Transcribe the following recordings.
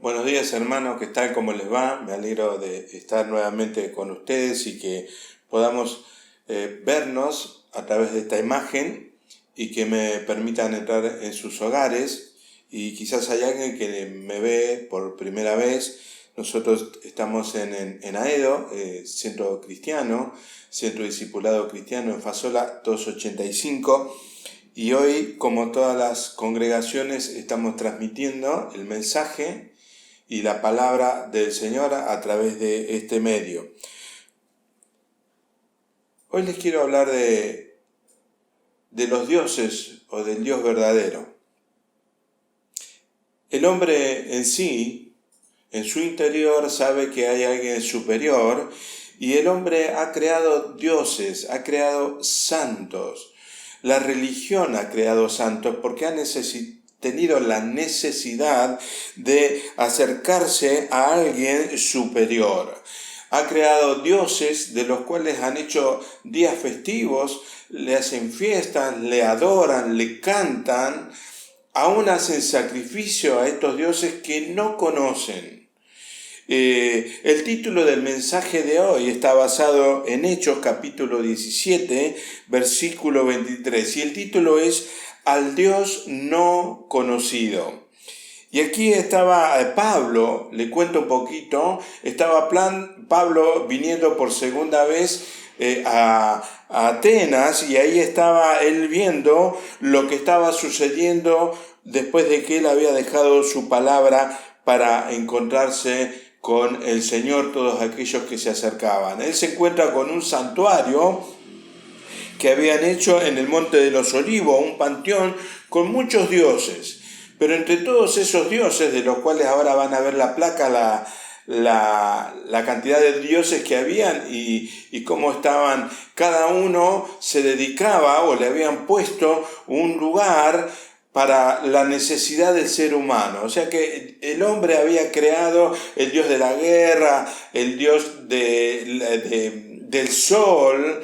Buenos días, hermanos, ¿qué tal? ¿Cómo les va? Me alegro de estar nuevamente con ustedes y que podamos vernos a través de esta imagen y que me permitan entrar en sus hogares. Y quizás hay alguien que me ve por primera vez. Nosotros estamos en AEDO, Centro Cristiano, Centro Discipulado Cristiano en Fasola 285. Y hoy, como todas las congregaciones, estamos transmitiendo el mensaje y la palabra del Señor a través de este medio. Hoy les quiero hablar de los dioses o del Dios verdadero. El hombre en sí, en su interior, sabe que hay alguien superior y el hombre ha creado dioses, ha creado santos. La religión ha creado santos porque ha tenido la necesidad de acercarse a alguien superior. Ha creado dioses de los cuales han hecho días festivos, le hacen fiestas, le adoran, le cantan, aún hacen sacrificio a estos dioses que no conocen. El título del mensaje de hoy está basado en Hechos capítulo 17, versículo 23, y el título es Al Dios no conocido. Y aquí estaba Pablo, le cuento un poquito, estaba Pablo viniendo por segunda vez a Atenas, y ahí estaba él viendo lo que estaba sucediendo después de que él había dejado su palabra para encontrarse con el Señor, todos aquellos que se acercaban. Él se encuentra con un santuario que habían hecho en el Monte de los Olivos, un panteón con muchos dioses. Pero entre todos esos dioses, de los cuales ahora van a ver la placa, la cantidad de dioses que habían y cómo estaban, cada uno se dedicaba o le habían puesto un lugar para la necesidad del ser humano. O sea que el hombre había creado el dios de la guerra, el dios del sol,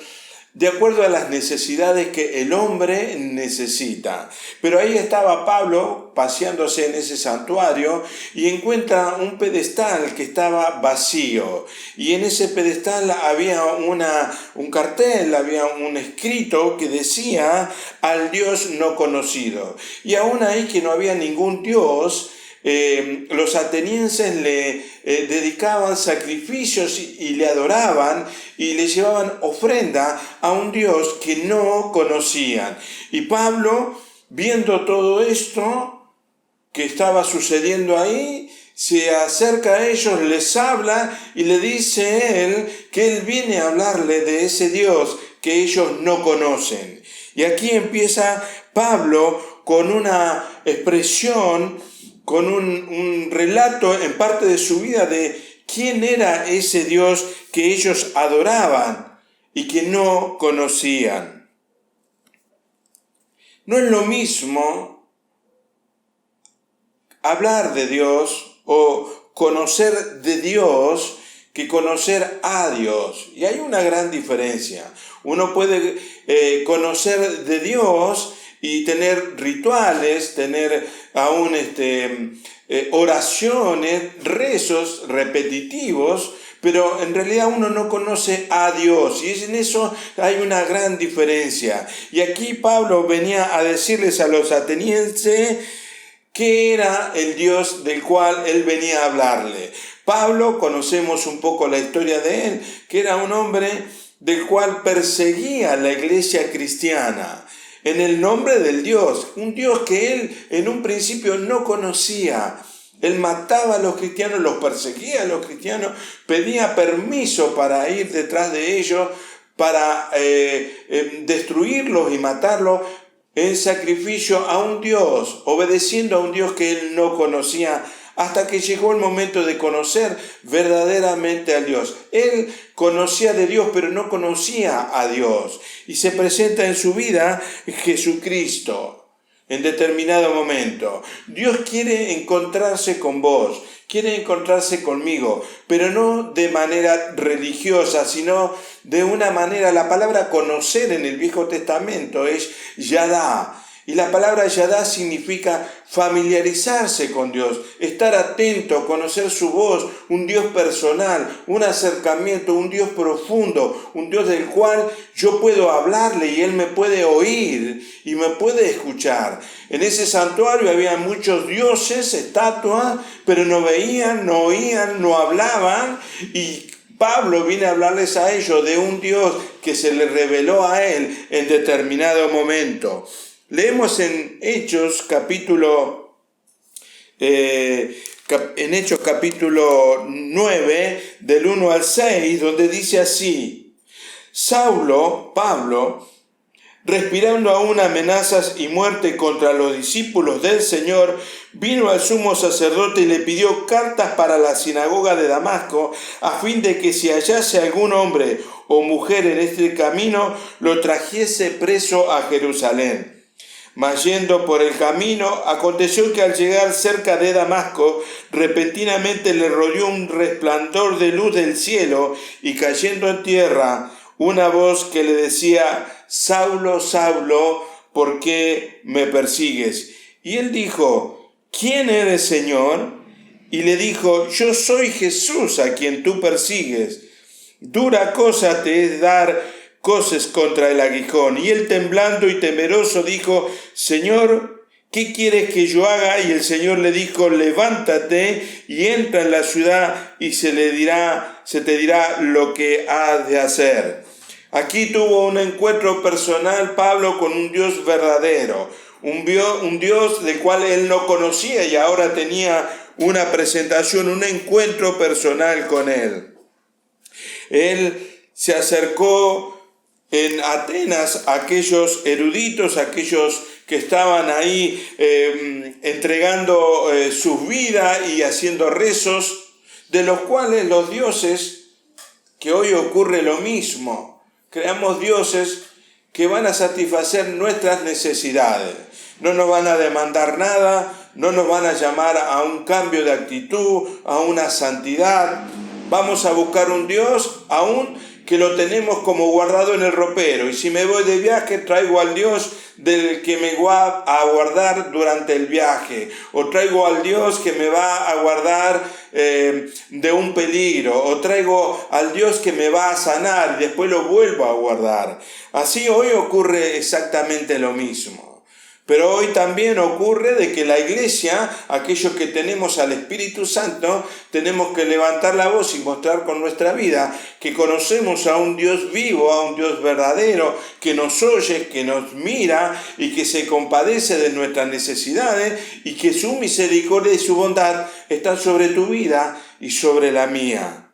de acuerdo a las necesidades que el hombre necesita. Pero ahí estaba Pablo paseándose en ese santuario y encuentra un pedestal que estaba vacío. Y en ese pedestal había un cartel, había un escrito que decía al Dios no conocido. Y aún ahí que no había ningún Dios, los atenienses le dedicaban sacrificios y le adoraban y le llevaban ofrenda a un Dios que no conocían. Y Pablo, viendo todo esto que estaba sucediendo ahí, se acerca a ellos, les habla y le dice él que él viene a hablarle de ese Dios que ellos no conocen. Y aquí empieza Pablo con una expresión, con un relato en parte de su vida de quién era ese Dios que ellos adoraban y que no conocían. No es lo mismo hablar de Dios o conocer de Dios que conocer a Dios. Y hay una gran diferencia. Uno puede conocer de Dios y tener rituales, tener aún oraciones, rezos repetitivos, pero en realidad uno no conoce a Dios, y en eso hay una gran diferencia. Y aquí Pablo venía a decirles a los atenienses qué era el Dios del cual él venía a hablarle. Pablo, conocemos un poco la historia de él, que era un hombre del cual perseguía la iglesia cristiana en el nombre del Dios, un Dios que él en un principio no conocía. Él mataba a los cristianos, los perseguía a los cristianos, pedía permiso para ir detrás de ellos, para destruirlos y matarlos en sacrificio a un Dios, obedeciendo a un Dios que él no conocía, hasta que llegó el momento de conocer verdaderamente a Dios. Él conocía de Dios, pero no conocía a Dios. Y se presenta en su vida Jesucristo en determinado momento. Dios quiere encontrarse con vos, quiere encontrarse conmigo, pero no de manera religiosa, sino de una manera, la palabra conocer en el Viejo Testamento es yadá. Y la palabra yadá significa familiarizarse con Dios, estar atento, conocer su voz, un Dios personal, un acercamiento, un Dios profundo, un Dios del cual yo puedo hablarle y Él me puede oír y me puede escuchar. En ese santuario había muchos dioses, estatuas, pero no veían, no oían, no hablaban, y Pablo viene a hablarles a ellos de un Dios que se le reveló a él en determinado momento. Leemos en Hechos capítulo 9, del 1 al 6, donde dice así: Saulo, Pablo, respirando aún amenazas y muerte contra los discípulos del Señor, vino al sumo sacerdote y le pidió cartas para la sinagoga de Damasco, a fin de que si hallase algún hombre o mujer en este camino, lo trajese preso a Jerusalén. Mas yendo por el camino, aconteció que al llegar cerca de Damasco, repentinamente le rodeó un resplandor de luz del cielo, y cayendo en tierra, una voz que le decía: Saulo, Saulo, ¿por qué me persigues? Y él dijo: ¿Quién eres, Señor? Y le dijo: Yo soy Jesús, a quien tú persigues. Dura cosa te es dar coces contra el aguijón. Y él, temblando y temeroso, dijo: Señor, ¿qué quieres que yo haga? Y el Señor le dijo: levántate y entra en la ciudad, y se te dirá lo que has de hacer. Aquí tuvo un encuentro personal Pablo con un Dios verdadero, un Dios del cual él no conocía, y ahora tenía una presentación, un encuentro personal con él. Él se acercó en Atenas a aquellos eruditos, aquellos que estaban ahí entregando sus vidas y haciendo rezos, de los cuales los dioses, que hoy ocurre lo mismo, creamos dioses que van a satisfacer nuestras necesidades. No nos van a demandar nada, no nos van a llamar a un cambio de actitud, a una santidad. Vamos a buscar un Dios aún que lo tenemos como guardado en el ropero. Y si me voy de viaje, traigo al Dios del que me va a guardar durante el viaje. O traigo al Dios que me va a guardar de un peligro. O traigo al Dios que me va a sanar y después lo vuelvo a guardar. Así hoy ocurre exactamente lo mismo. Pero hoy también ocurre de que la iglesia, aquellos que tenemos al Espíritu Santo, tenemos que levantar la voz y mostrar con nuestra vida que conocemos a un Dios vivo, a un Dios verdadero, que nos oye, que nos mira y que se compadece de nuestras necesidades, y que su misericordia y su bondad están sobre tu vida y sobre la mía.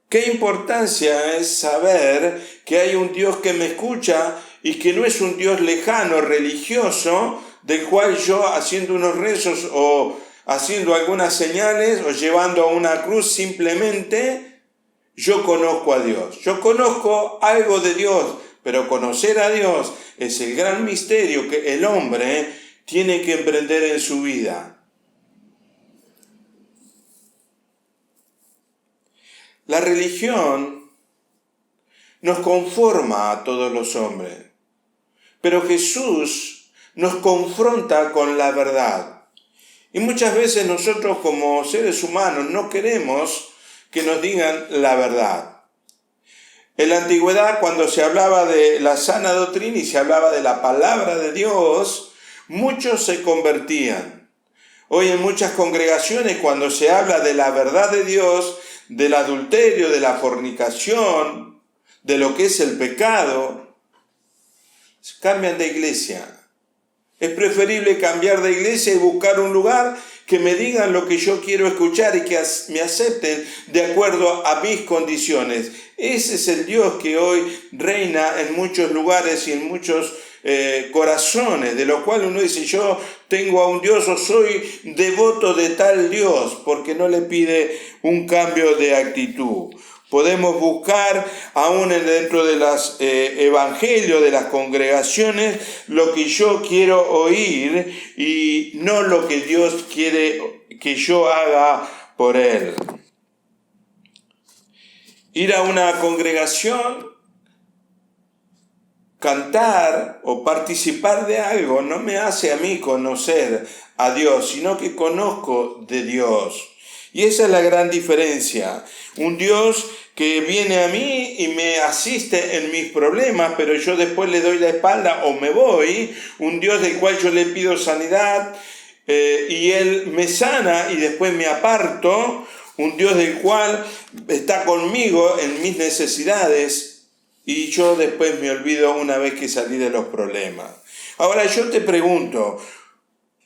Qué importancia es saber que hay un Dios que me escucha y que no es un Dios lejano, religioso, del cual yo, haciendo unos rezos o haciendo algunas señales o llevando a una cruz, simplemente yo conozco a Dios. Yo conozco algo de Dios, pero conocer a Dios es el gran misterio que el hombre tiene que emprender en su vida. La religión nos conforma a todos los hombres, pero Jesús nos confronta con la verdad. Y muchas veces nosotros como seres humanos no queremos que nos digan la verdad. En la antigüedad, cuando se hablaba de la sana doctrina y se hablaba de la palabra de Dios, muchos se convertían. Hoy en muchas congregaciones, cuando se habla de la verdad de Dios, del adulterio, de la fornicación, de lo que es el pecado, cambian de iglesia. Es preferible cambiar de iglesia y buscar un lugar que me digan lo que yo quiero escuchar y que me acepten de acuerdo a mis condiciones. Ese es el Dios que hoy reina en muchos lugares y en muchos corazones, de lo cual uno dice: yo tengo a un Dios o soy devoto de tal Dios, porque no le pide un cambio de actitud. Podemos buscar aún dentro de los evangelios, de las congregaciones, lo que yo quiero oír y no lo que Dios quiere que yo haga por Él. Ir a una congregación cantar o participar de algo no me hace a mí conocer a Dios, sino que conozco de Dios. Y esa es la gran diferencia. Un Dios que viene a mí y me asiste en mis problemas, pero yo después le doy la espalda o me voy. Un Dios del cual yo le pido sanidad y Él me sana y después me aparto. Un Dios del cual está conmigo en mis necesidades y yo después me olvido una vez que salí de los problemas. Ahora yo te pregunto,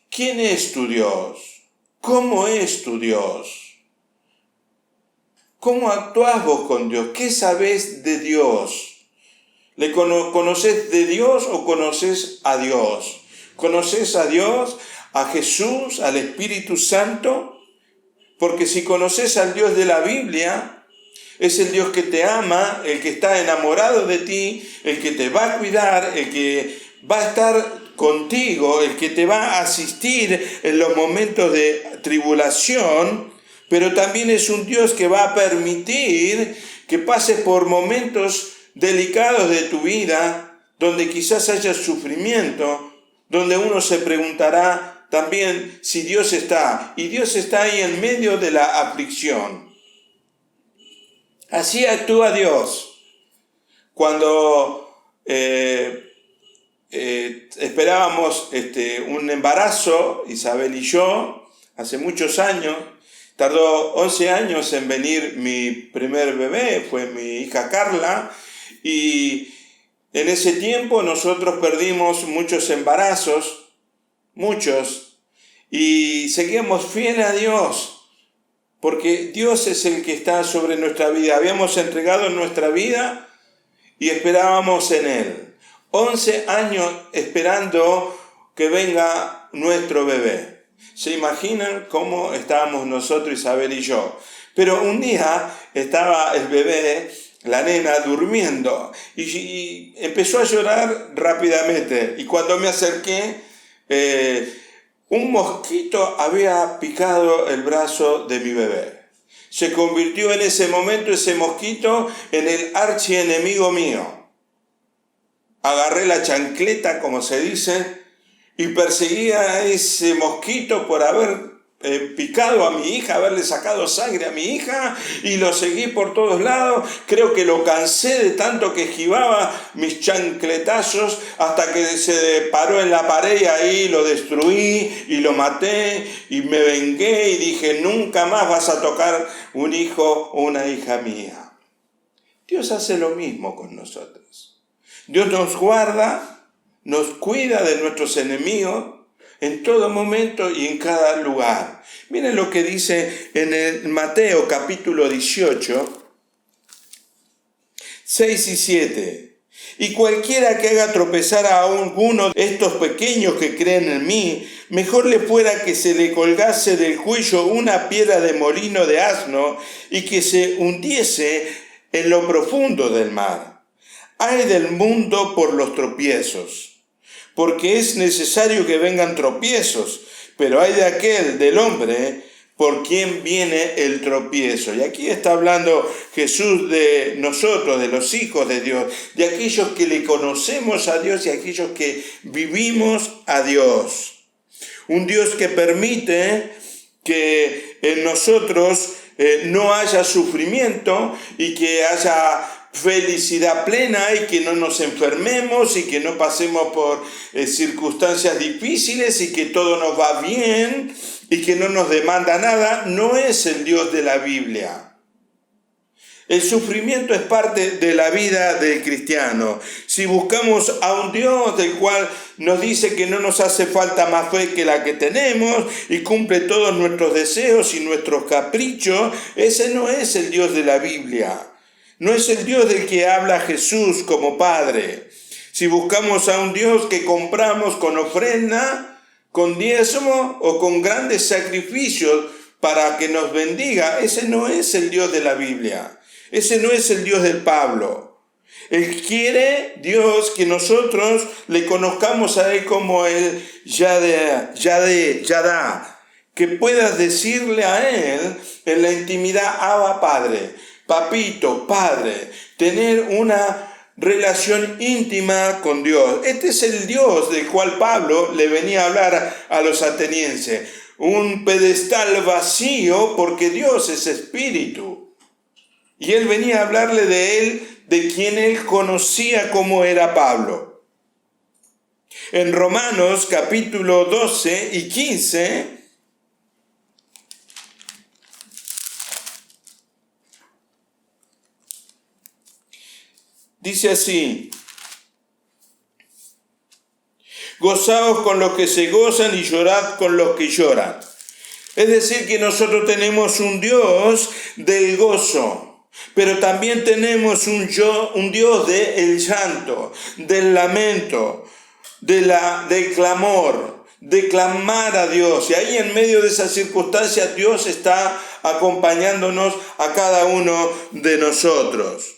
¿quién es tu Dios? ¿Cómo es tu Dios? ¿Cómo actúas vos con Dios? ¿Qué sabés de Dios? ¿Le conoces de Dios o conoces a Dios? ¿Conoces a Dios, a Jesús, al Espíritu Santo? Porque si conoces al Dios de la Biblia, es el Dios que te ama, el que está enamorado de ti, el que te va a cuidar, el que va a estar contigo, el que te va a asistir en los momentos de tribulación, pero también es un Dios que va a permitir que pases por momentos delicados de tu vida, donde quizás haya sufrimiento, donde uno se preguntará también si Dios está, y Dios está ahí en medio de la aflicción. Así actúa Dios. Cuando esperábamos un embarazo, Isabel y yo, hace muchos años, tardó 11 años en venir mi primer bebé, fue mi hija Carla, y en ese tiempo nosotros perdimos muchos embarazos, muchos, y seguíamos fieles a Dios, porque Dios es el que está sobre nuestra vida. Habíamos entregado nuestra vida y esperábamos en Él. 11 años esperando que venga nuestro bebé. ¿Se imaginan cómo estábamos nosotros, Isabel y yo? Pero un día estaba el bebé, la nena, durmiendo y empezó a llorar rápidamente. Y cuando me acerqué, un mosquito había picado el brazo de mi bebé. Se convirtió en ese momento ese mosquito en el archienemigo mío. Agarré la chancleta, como se dice, y perseguía a ese mosquito por haber picado a mi hija, haberle sacado sangre a mi hija, y lo seguí por todos lados. Creo que lo cansé de tanto que esquivaba mis chancletazos hasta que se paró en la pared y ahí lo destruí y lo maté y me vengué y dije, nunca más vas a tocar un hijo o una hija mía. Dios hace lo mismo con nosotros. Dios nos guarda, nos cuida de nuestros enemigos en todo momento y en cada lugar. Miren lo que dice en el Mateo capítulo 18, 6 y 7. Y cualquiera que haga tropezar a alguno de estos pequeños que creen en mí, mejor le fuera que se le colgase del cuello una piedra de molino de asno y que se hundiese en lo profundo del mar. Ay del mundo por los tropiezos, porque es necesario que vengan tropiezos, pero hay de aquel, del hombre, por quien viene el tropiezo. Y aquí está hablando Jesús de nosotros, de los hijos de Dios, de aquellos que le conocemos a Dios y aquellos que vivimos a Dios. Un Dios que permite que en nosotros no haya sufrimiento y que haya felicidad plena y que no nos enfermemos y que no pasemos por circunstancias difíciles y que todo nos va bien y que no nos demanda nada. No es el Dios de la Biblia. El sufrimiento es parte de la vida del cristiano. Si buscamos a un Dios del cual nos dice que no nos hace falta más fe que la que tenemos y cumple todos nuestros deseos y nuestros caprichos, ese no es el Dios de la Biblia. No es el Dios del que habla Jesús como Padre. Si buscamos a un Dios que compramos con ofrenda, con diezmo o con grandes sacrificios para que nos bendiga, ese no es el Dios de la Biblia. Ese no es el Dios del Pablo. Él quiere, Dios, que nosotros le conozcamos a Él como el Yadá, que puedas decirle a Él en la intimidad, Abba Padre, Papito, Padre, tener una relación íntima con Dios. Este es el Dios del cual Pablo le venía a hablar a los atenienses. Un pedestal vacío porque Dios es espíritu. Y él venía a hablarle de él, de quien él conocía cómo era Pablo. En Romanos capítulo 12 y 15, dice así: gozaos con los que se gozan y llorad con los que lloran. Es decir, que nosotros tenemos un Dios del gozo, pero también tenemos un Dios del llanto, del lamento, del clamor, de clamar a Dios. Y ahí en medio de esas circunstancias Dios está acompañándonos a cada uno de nosotros.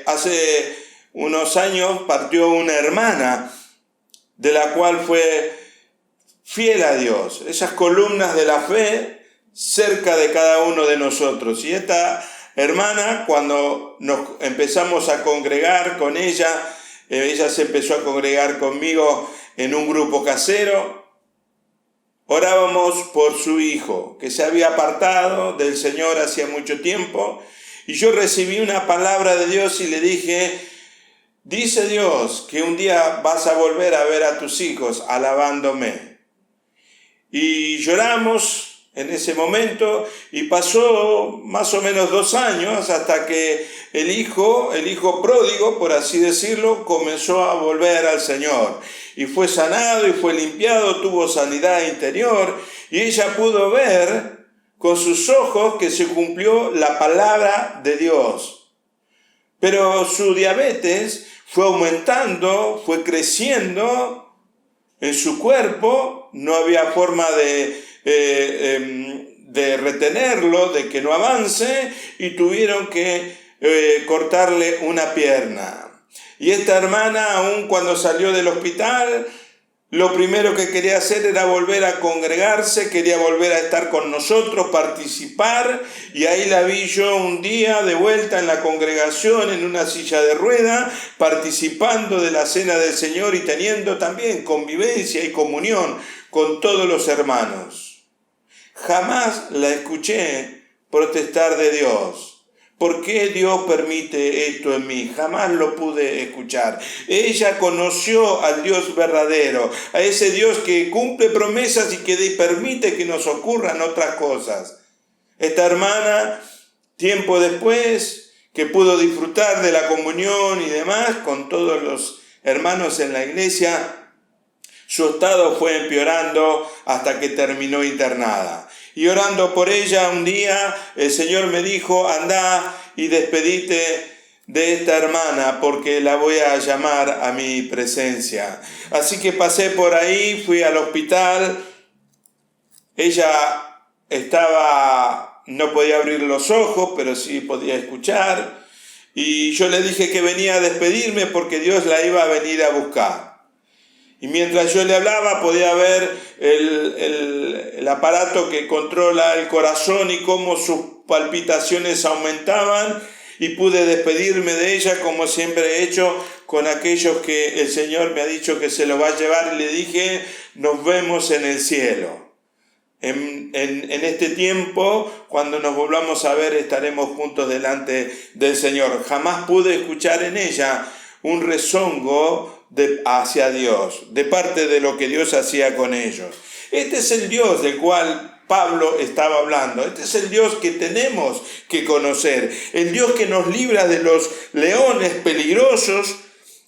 Hace unos años partió una hermana de la cual fue fiel a Dios, esas columnas de la fe cerca de cada uno de nosotros. Y esta hermana, cuando nos empezamos a congregar con ella se empezó a congregar conmigo en un grupo casero. Orábamos por su hijo, que se había apartado del Señor hacía mucho tiempo, y yo recibí una palabra de Dios y le dije: dice Dios que un día vas a volver a ver a tus hijos alabándome. Y lloramos en ese momento y pasó más o menos 2 años hasta que el hijo pródigo, por así decirlo, comenzó a volver al Señor. Y fue sanado y fue limpiado, tuvo sanidad interior y ella pudo ver con sus ojos que se cumplió la palabra de Dios. Pero su diabetes fue aumentando, fue creciendo en su cuerpo, no había forma de retenerlo, de que no avance, y tuvieron que cortarle una pierna. Y esta hermana, aun cuando salió del hospital, lo primero que quería hacer era volver a congregarse, quería volver a estar con nosotros, participar, y ahí la vi yo un día de vuelta en la congregación, en una silla de rueda, participando de la cena del Señor y teniendo también convivencia y comunión con todos los hermanos. Jamás la escuché protestar de Dios. ¿Por qué Dios permite esto en mí? Jamás lo pude escuchar. Ella conoció al Dios verdadero, a ese Dios que cumple promesas y que permite que nos ocurran otras cosas. Esta hermana, tiempo después, que pudo disfrutar de la comunión y demás con todos los hermanos en la iglesia, su estado fue empeorando hasta que terminó internada. Y orando por ella un día, el Señor me dijo: anda y despedite de esta hermana porque la voy a llamar a mi presencia. Así que pasé por ahí, fui al hospital. Ella no podía abrir los ojos, pero sí podía escuchar. Y yo le dije que venía a despedirme porque Dios la iba a venir a buscar. Y mientras yo le hablaba podía ver el aparato que controla el corazón y cómo sus palpitaciones aumentaban, y pude despedirme de ella como siempre he hecho con aquellos que el Señor me ha dicho que se lo va a llevar, y le dije: nos vemos en el cielo. En este tiempo, cuando nos volvamos a ver, estaremos juntos delante del Señor. Jamás pude escuchar en ella un rezongo hacia Dios, de parte de lo que Dios hacía con ellos. Este es el Dios del cual Pablo estaba hablando. Este es el Dios que tenemos que conocer. El Dios que nos libra de los leones peligrosos.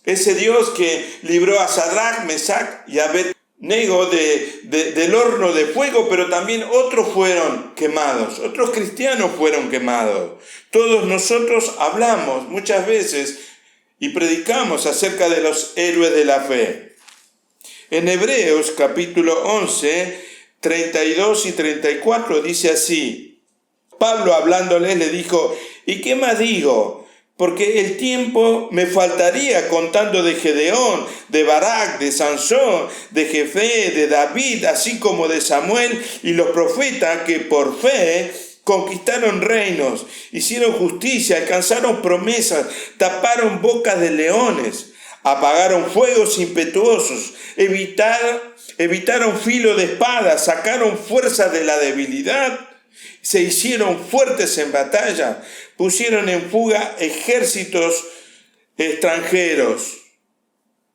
Ese Dios que libró a Sadrach, Mesach y Abednego del horno de fuego, pero también otros fueron quemados. Otros cristianos fueron quemados. Todos nosotros hablamos muchas veces y predicamos acerca de los héroes de la fe. En Hebreos capítulo 11, 32 y 34 dice así: Pablo hablándoles le dijo: ¿y qué más digo? Porque el tiempo me faltaría contando de Gedeón, de Barak, de Sansón, de Jefté, de David, así como de Samuel y los profetas que por fe conquistaron reinos, hicieron justicia, alcanzaron promesas, taparon bocas de leones, apagaron fuegos impetuosos, evitaron filo de espada, sacaron fuerza de la debilidad, se hicieron fuertes en batalla, pusieron en fuga ejércitos extranjeros.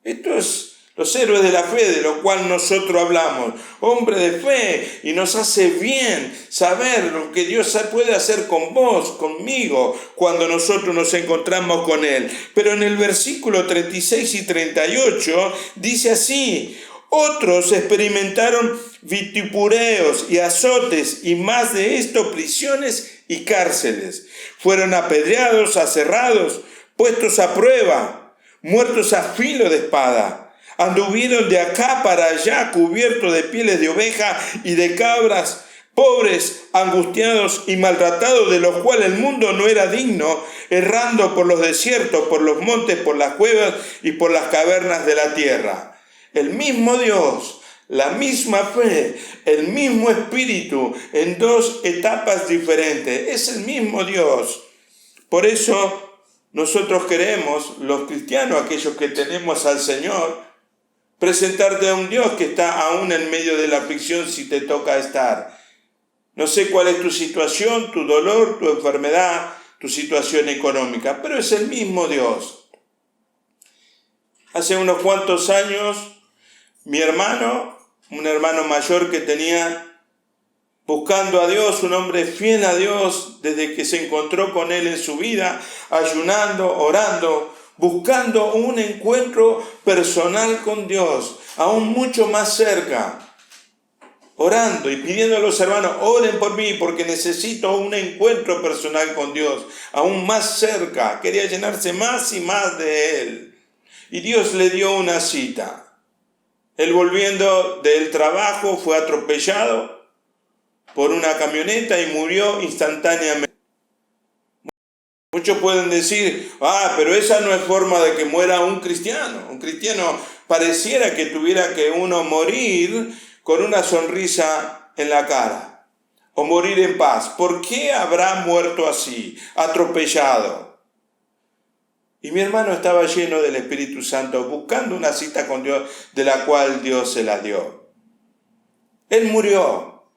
Esto es los héroes de la fe, de lo cual nosotros hablamos. Hombre de fe, y nos hace bien saber lo que Dios puede hacer con vos, conmigo, cuando nosotros nos encontramos con Él. Pero en el versículo 36 y 38 dice así: otros experimentaron vituperos y azotes, y más de esto, prisiones y cárceles. Fueron apedreados, aserrados, puestos a prueba, muertos a filo de espada. Anduvieron de acá para allá cubiertos de pieles de oveja y de cabras, pobres, angustiados y maltratados, de los cuales el mundo no era digno, errando por los desiertos, por los montes, por las cuevas y por las cavernas de la tierra. El mismo Dios, la misma fe, el mismo Espíritu, en dos etapas diferentes. Es el mismo Dios. Por eso nosotros queremos, los cristianos, aquellos que tenemos al Señor, presentarte a un Dios que está aún en medio de la aflicción si te toca estar. No sé cuál es tu situación, tu dolor, tu enfermedad, tu situación económica, pero es el mismo Dios. Hace unos cuantos años, mi hermano, un hermano mayor que tenía, buscando a Dios, un hombre fiel a Dios desde que se encontró con Él en su vida, ayunando, orando, buscando un encuentro personal con Dios, aún mucho más cerca, orando y pidiendo a los hermanos: oren por mí porque necesito un encuentro personal con Dios, aún más cerca. Quería llenarse más y más de Él. Y Dios le dio una cita. Él, volviendo del trabajo, fue atropellado por una camioneta y murió instantáneamente. Muchos pueden decir: pero esa no es forma de que muera un cristiano. Un cristiano pareciera que tuviera que uno morir con una sonrisa en la cara, o morir en paz. ¿Por qué habrá muerto así, atropellado? Y mi hermano estaba lleno del Espíritu Santo, buscando una cita con Dios, de la cual Dios se la dio. Él murió.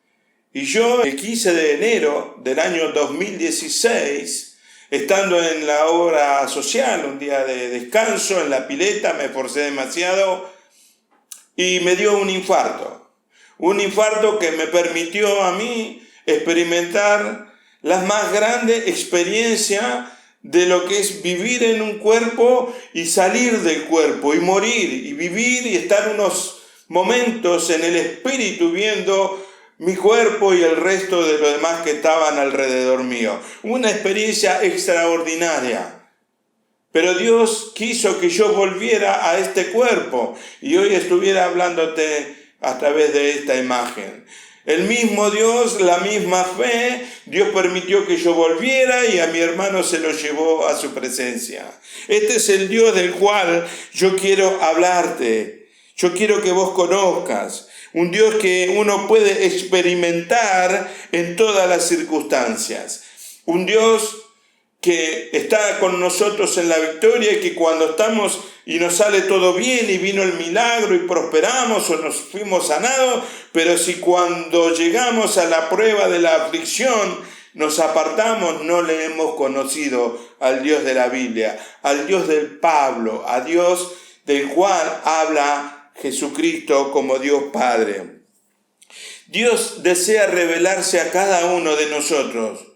Y yo, el 15 de enero del año 2016, estando en la obra social, un día de descanso en la pileta, me esforcé demasiado y me dio un infarto. Un infarto que me permitió a mí experimentar la más grande experiencia de lo que es vivir en un cuerpo y salir del cuerpo, y morir, y vivir y estar unos momentos en el espíritu viendo mi cuerpo y el resto de los demás que estaban alrededor mío. Una experiencia extraordinaria. Pero Dios quiso que yo volviera a este cuerpo y hoy estuviera hablándote a través de esta imagen. El mismo Dios, la misma fe, Dios permitió que yo volviera y a mi hermano se lo llevó a su presencia. Este es el Dios del cual yo quiero hablarte. Yo quiero que vos conozcas. Un Dios que uno puede experimentar en todas las circunstancias. Un Dios que está con nosotros en la victoria y que cuando estamos y nos sale todo bien y vino el milagro y prosperamos o nos fuimos sanados, pero si cuando llegamos a la prueba de la aflicción nos apartamos, no le hemos conocido al Dios de la Biblia, al Dios del Pablo, a Dios del cual habla Jesucristo como Dios Padre. Dios desea revelarse a cada uno de nosotros.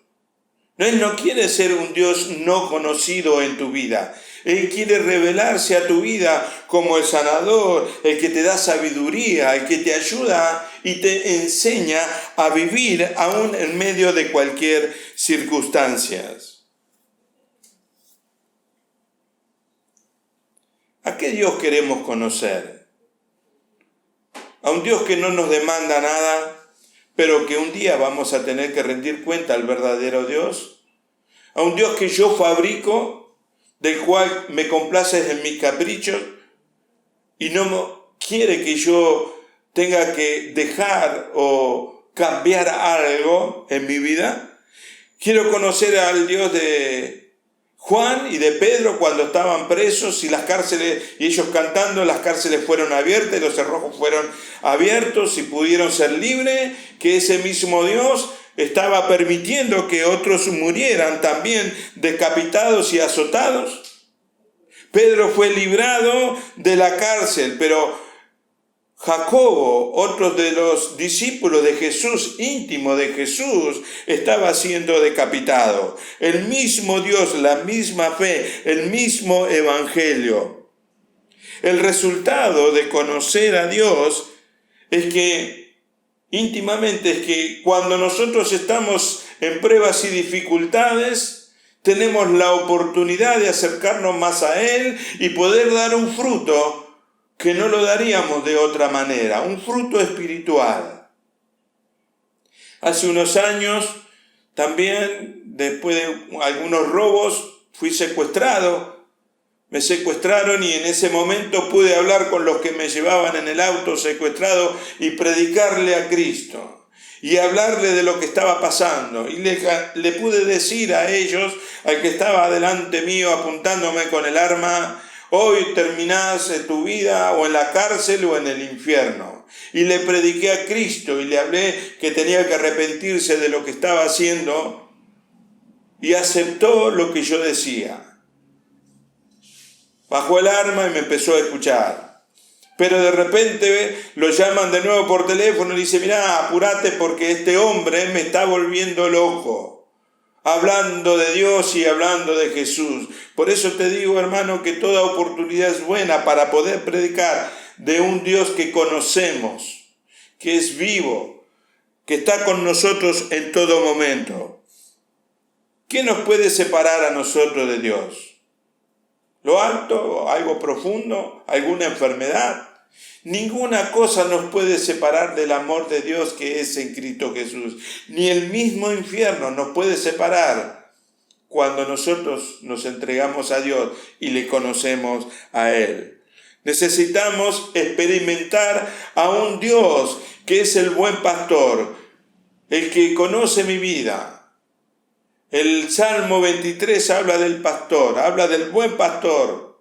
Él no quiere ser un Dios no conocido en tu vida. Él quiere revelarse a tu vida como el sanador, el que te da sabiduría, el que te ayuda y te enseña a vivir aún en medio de cualquier circunstancia. ¿A qué Dios queremos conocer? A un Dios que no nos demanda nada, pero que un día vamos a tener que rendir cuenta al verdadero Dios. A un Dios que yo fabrico, del cual me complaces en mis caprichos y no quiere que yo tenga que dejar o cambiar algo en mi vida. Quiero conocer al Dios de Juan y de Pedro cuando estaban presos y las cárceles, y ellos cantando, las cárceles fueron abiertas, los cerrojos fueron abiertos y pudieron ser libres, que ese mismo Dios estaba permitiendo que otros murieran también decapitados y azotados. Pedro fue librado de la cárcel, pero Jacobo, otro de los discípulos de Jesús, íntimo de Jesús, estaba siendo decapitado. El mismo Dios, la misma fe, el mismo evangelio. El resultado de conocer a Dios es que íntimamente es que cuando nosotros estamos en pruebas y dificultades, tenemos la oportunidad de acercarnos más a Él y poder dar un fruto que no lo daríamos de otra manera, un fruto espiritual. Hace unos años, también, después de algunos robos, fui secuestrado. Me secuestraron y en ese momento pude hablar con los que me llevaban en el auto secuestrado y predicarle a Cristo y hablarle de lo que estaba pasando. Y le pude decir a ellos, al que estaba delante mío apuntándome con el arma: hoy terminás tu vida o en la cárcel o en el infierno. Y le prediqué a Cristo y le hablé que tenía que arrepentirse de lo que estaba haciendo y aceptó lo que yo decía. Bajó el arma y me empezó a escuchar. Pero de repente lo llaman de nuevo por teléfono y dice: mirá, apurate porque este hombre me está volviendo loco, hablando de Dios y hablando de Jesús. Por eso te digo, hermano, que toda oportunidad es buena para poder predicar de un Dios que conocemos, que es vivo, que está con nosotros en todo momento. ¿Qué nos puede separar a nosotros de Dios? ¿Lo alto? ¿Algo profundo? ¿Alguna enfermedad? Ninguna cosa nos puede separar del amor de Dios que es en Cristo Jesús. Ni el mismo infierno nos puede separar cuando nosotros nos entregamos a Dios y le conocemos a Él. Necesitamos experimentar a un Dios que es el buen pastor, el que conoce mi vida. El Salmo 23 habla del pastor, habla del buen pastor.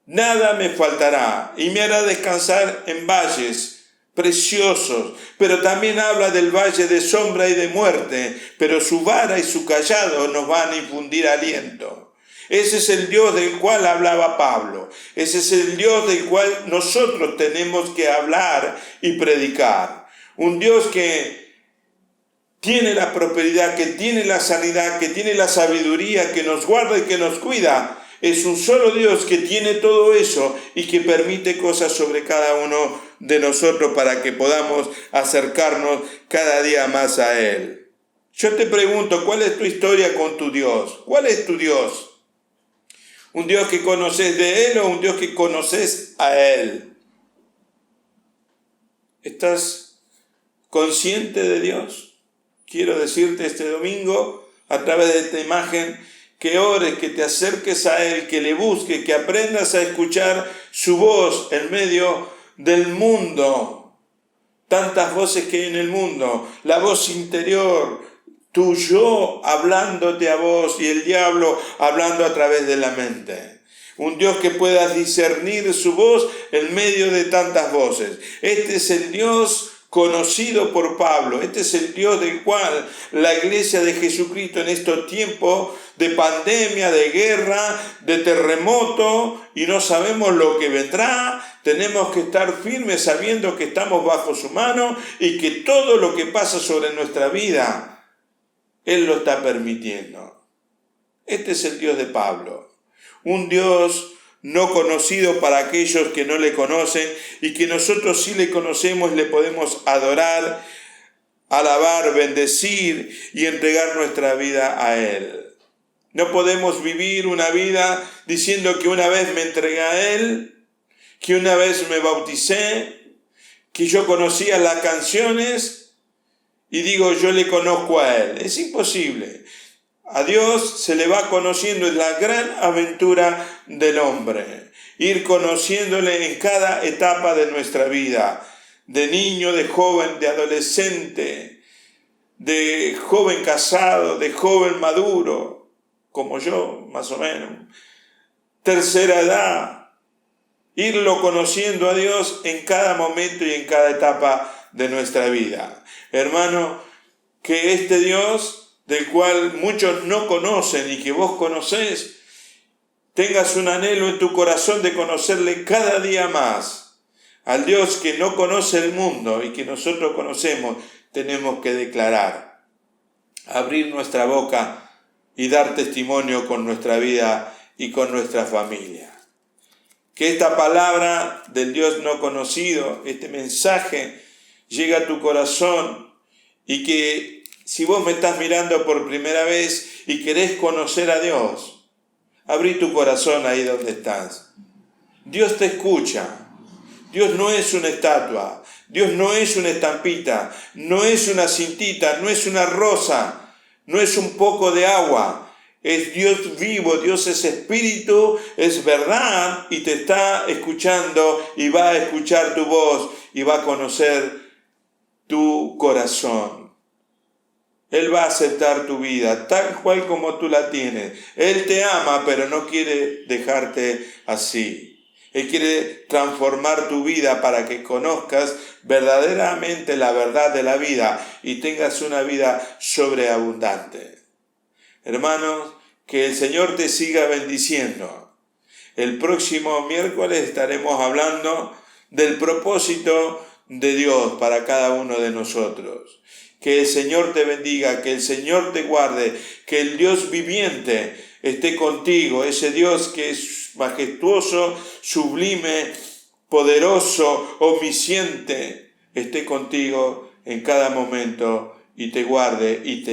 Nada me faltará y me hará descansar en valles preciosos, pero también habla del valle de sombra y de muerte, pero su vara y su cayado nos van a infundir aliento. Ese es el Dios del cual hablaba Pablo, ese es el Dios del cual nosotros tenemos que hablar y predicar. Un Dios que tiene la prosperidad, que tiene la sanidad, que tiene la sabiduría, que nos guarda y que nos cuida. Es un solo Dios que tiene todo eso y que permite cosas sobre cada uno de nosotros para que podamos acercarnos cada día más a Él. Yo te pregunto, ¿cuál es tu historia con tu Dios? ¿Cuál es tu Dios? ¿Un Dios que conoces de Él o un Dios que conoces a Él? ¿Estás consciente de Dios? Quiero decirte este domingo, a través de esta imagen, que ores, que te acerques a Él, que le busques, que aprendas a escuchar su voz en medio del mundo. Tantas voces que hay en el mundo, la voz interior, tu yo hablándote a vos y el diablo hablando a través de la mente. Un Dios que puedas discernir su voz en medio de tantas voces. Este es el Dios conocido por Pablo. Este es el Dios del cual la iglesia de Jesucristo en estos tiempos de pandemia, de guerra, de terremoto, y no sabemos lo que vendrá, tenemos que estar firmes sabiendo que estamos bajo su mano y que todo lo que pasa sobre nuestra vida, Él lo está permitiendo. Este es el Dios de Pablo. Un Dios no conocido para aquellos que no le conocen y que nosotros sí le conocemos, le podemos adorar, alabar, bendecir y entregar nuestra vida a Él. No podemos vivir una vida diciendo que una vez me entregué a Él, que una vez me bauticé, que yo conocía las canciones y digo yo le conozco a Él. Es imposible. A Dios se le va conociendo, es la gran aventura del hombre. Ir conociéndole en cada etapa de nuestra vida, de niño, de joven, de adolescente, de joven casado, de joven maduro, como yo, más o menos, tercera edad, irlo conociendo a Dios en cada momento y en cada etapa de nuestra vida. Hermano, que este Dios, del cual muchos no conocen y que vos conocés, tengas un anhelo en tu corazón de conocerle cada día más. Al Dios que no conoce el mundo y que nosotros conocemos, tenemos que declarar, abrir nuestra boca y dar testimonio con nuestra vida y con nuestra familia. Que esta palabra del Dios no conocido, este mensaje, llegue a tu corazón y que si vos me estás mirando por primera vez y querés conocer a Dios, abrí tu corazón ahí donde estás. Dios te escucha. Dios no es una estatua, Dios no es una estampita, no es una cintita, no es una rosa, no es un poco de agua. Es Dios vivo, Dios es espíritu, es verdad y te está escuchando y va a escuchar tu voz y va a conocer tu corazón. Él va a aceptar tu vida tal cual como tú la tienes. Él te ama, pero no quiere dejarte así. Él quiere transformar tu vida para que conozcas verdaderamente la verdad de la vida y tengas una vida sobreabundante. Hermanos, que el Señor te siga bendiciendo. El próximo miércoles estaremos hablando del propósito de Dios para cada uno de nosotros. Que el Señor te bendiga, que el Señor te guarde, que el Dios viviente esté contigo, ese Dios que es majestuoso, sublime, poderoso, omnisciente, esté contigo en cada momento y te guarde y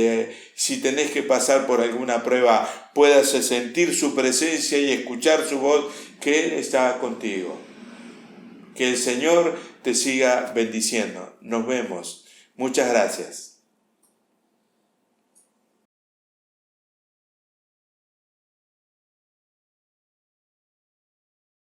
si tenés que pasar por alguna prueba, puedas sentir su presencia y escuchar su voz, que Él está contigo. Que el Señor te siga bendiciendo. Nos vemos. Muchas gracias.